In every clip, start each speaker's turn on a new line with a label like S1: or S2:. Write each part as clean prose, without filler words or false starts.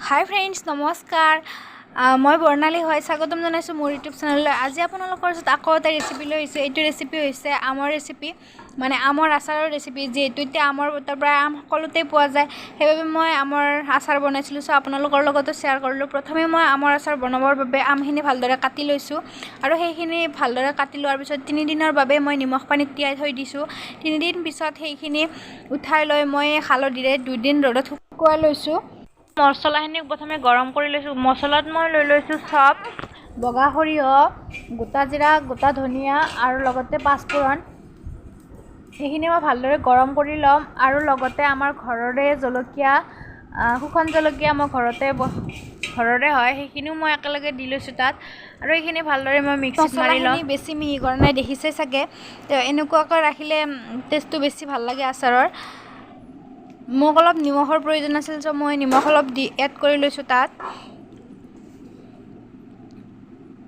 S1: হাই friends নমস্কাৰ মই বৰ্ণালী হয় স্বাগতম জনাইছোঁ মোৰ ইউটিউব চেনেললৈ। আজি আপোনালোকৰ ওচৰত আকৌ এটা ৰেচিপি লৈ আহিছোঁ। এইটো ৰেচিপি হৈছে আমৰ ৰেচিপি, মানে আমৰ আচাৰৰ ৰেচিপি। যিহেতু এতিয়া আমৰ বতৰ প্ৰায় আম সকলোতেই পোৱা যায়, সেইবাবে মই আমৰ আচাৰ বনাইছিলোঁ। আপোনালোকৰ লগতো শ্বেয়াৰ কৰিলোঁ। প্ৰথমে মই আমৰ আচাৰ বনাবৰ বাবে আমখিনি ভালদৰে কাটি লৈছোঁ আৰু সেইখিনি ভালদৰে কাটি লোৱাৰ পিছত 3 দিনৰ বাবে মই নিমখ পানীত তিয়াই থৈ দিছোঁ। 3 দিন পিছত সেইখিনি উঠাই লৈ মই হালধিৰে 2 দিন ৰ'দত শুকুৱাই লৈছোঁ। মছলাখিনি প্ৰথমে গৰম কৰি লৈছোঁ। মছলাত মই লৈ লৈছোঁ চপ, বগা সৰিয়হ, গোটা জিৰা, গোটা ধনিয়া আৰু লগতে পাঁচফোৰণ। সেইখিনি মই ভালদৰে গৰম কৰি ল'ম আৰু লগতে আমাৰ ঘৰৰে জলকীয়া, শুকান জলকীয়া মই ঘৰৰে হয়, সেইখিনিও মই একেলগে দি লৈছোঁ তাত। আৰু এইখিনি ভালদৰে মই মিক্সিত মাৰি ল'ম। বেছি মিহি কৰা নাই, দেখিছে চাগে। এনেকুৱাকৈ ৰাখিলে টেষ্টটো বেছি ভাল লাগে আচাৰৰ। মোক অলপ নিমখৰ প্ৰয়োজন আছিল, চ' মই নিমখ অলপ এড কৰি লৈছোঁ তাত।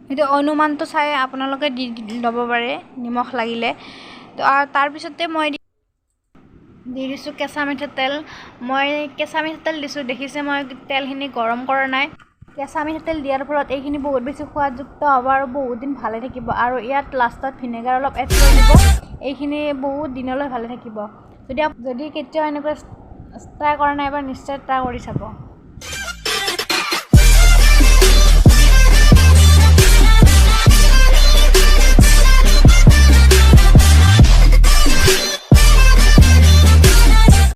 S1: সেইটো অনুমানটো চাই আপোনালোকে দি ল'ব পাৰে নিমখ লাগিলে। তো তাৰপিছতে মই দি দিছোঁ কেঁচা মিঠাতেল। মই কেঁচা মিঠাতেল দিছোঁ, দেখিছে মই তেলখিনি গৰম কৰা নাই। কেঁচা মিঠাতেল দিয়াৰ ফলত এইখিনি বহুত বেছি সোৱাদযুক্ত হ'ব আৰু বহুত দিন ভালে থাকিব। আৰু ইয়াত লাষ্টত ভিনেগাৰ অলপ এড কৰি দিব, এইখিনি বহুত দিনলৈ ভালে থাকিব। যদি কেতিয়াও এনেকুৱা ট্ৰাই কৰা নাই, এবাৰ নিশ্চয় ট্ৰাই কৰি চাব।